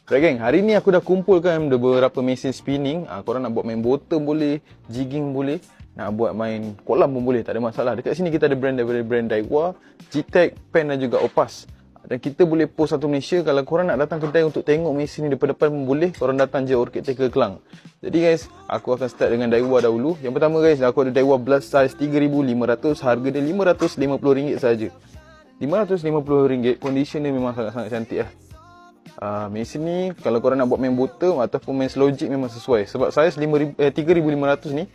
Right geng, hari ni aku dah kumpulkan beberapa mesin spinning. Korang nak buat main bottom boleh, jigging boleh, nak buat main kolam pun boleh, tak ada masalah. Dekat sini kita ada brand daripada brand Daiwa, G-Tech, Pen dan juga Opus. Dan kita boleh post satu Malaysia. Kalau korang nak datang kedai untuk tengok mesin ni depan-depan pun boleh. Korang datang je Orchid Tackle Kelang. Jadi guys, aku akan start dengan Daiwa dahulu. Yang pertama guys, aku ada Daiwa Blast size 3,500. Harga dia RM550 saja. RM550. Condition dia memang sangat-sangat cantik lah. Mesin ni kalau korang nak buat main bottom ataupun main slow jig memang sesuai. Sebab saiz 3,500 ni,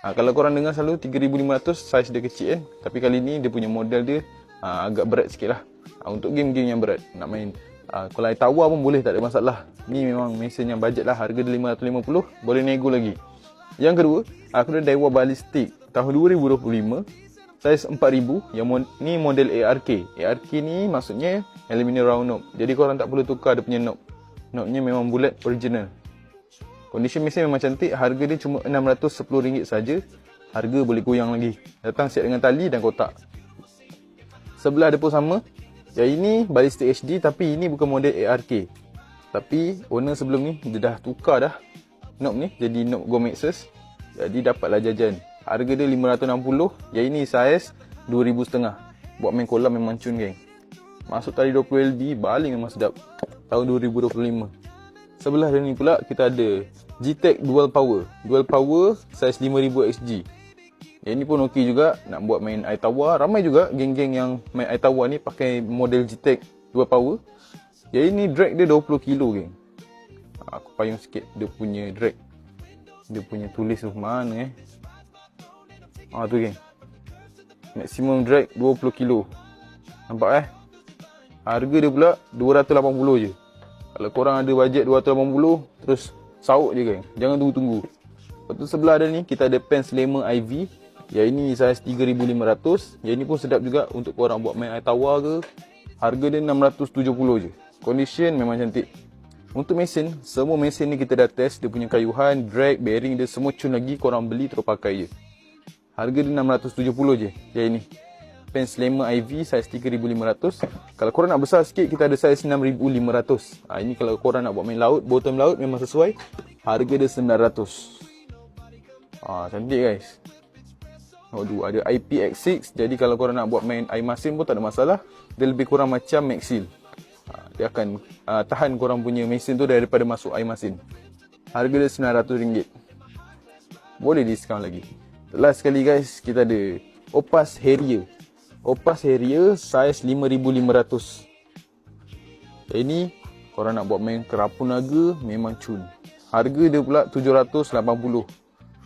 kalau korang dengar selalu 3,500 saiz dia kecil kan. Tapi kali ni dia punya model dia agak berat sikit lah. Untuk game-game yang berat nak main, kalau air tawar pun boleh, tak ada masalah. Ni memang mesin yang budget lah. Harga dia 550, boleh nego lagi. Yang kedua, aku ada Daiwa Ballistic tahun 2025, saiz 4,000. Ni model ARK. ARK ni maksudnya aluminium round knob. Jadi korang tak perlu tukar dia punya knob. Knobnya memang bulat original. Condition mesin memang cantik. Harga dia cuma RM610 saja. Harga boleh goyang lagi. Datang siap dengan tali dan kotak. Sebelah dia pun sama. Yang ini Ballistic HD, tapi ini bukan model ARK. Tapi owner sebelum ni dia dah tukar dah knob ni jadi knob Go Maxxus. Jadi dapatlah jajan. Harga dia RM560. Yang ini saiz 2,500. Buat main kolam memang cun geng. Masuk tali 20LB, baling memang sedap. Tahun 2025. Sebelah dia ni pula kita ada G-Tech Dual Power. Dual Power saiz 5,000 XG. Yang ni pun okey juga nak buat main air tawar. Ramai juga geng-geng yang main air tawar ni pakai model G-Tech Dual Power. Yang ini drag dia 20 kilo geng. Aku payung sikit dia punya drag. Dia punya tulis tu mana tu geng. Maximum drag 20 kilo. Nampak Harga dia pula 280 je. Kalau korang ada bajet 280, terus sauk je geng. Jangan tunggu-tunggu. Lepas tu sebelah ada ni, kita ada pen Slammer IV. Yang ini saiz 3,500. Yang ini pun sedap juga untuk korang buat main air tawar ke. Harga dia 670 je. Condition memang cantik. Untuk mesin, semua mesin ni kita dah test. Dia punya kayuhan, drag, bearing dia semua cun lagi. Korang beli terus pakai je. Harga dia 670 je. Yang ini pen Slammer IV saiz 3,500. Kalau korang nak besar sikit, kita ada saiz 6,500. Ini kalau korang nak buat main laut, bottom laut memang sesuai. Harga dia 900. Cantik guys. Ada IPX6. Jadi kalau korang nak buat main air masin pun tak ada masalah. Dia lebih kurang macam Maxil. Dia akan tahan korang punya mesin tu daripada masuk air masin. Harga dia RM900. Boleh diskaun lagi. Last sekali guys, kita ada Opus Harrier. Opus Harrier saiz 5,500. Ini korang nak buat main kerapun naga memang cun. Harga dia pula 780.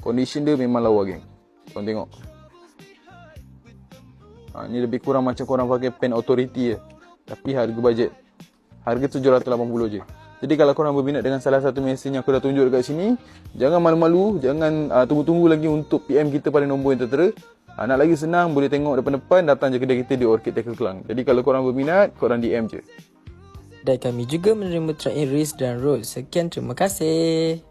Condition dia memang lawa geng. Korang tengok. Ni lebih kurang macam korang pakai pen Authority je. Tapi harga bajet. Harga 780 je. Jadi kalau korang berminat dengan salah satu mesin yang aku dah tunjuk dekat sini, jangan malu-malu, jangan tunggu-tunggu lagi untuk PM kita pada nombor yang tertera. Nak lagi senang, boleh tengok depan-depan, datang je kedai kita di Orchid Tackle Kelang. Jadi kalau korang berminat, korang DM je. Dan kami juga menerima track in race dan road. Sekian, terima kasih.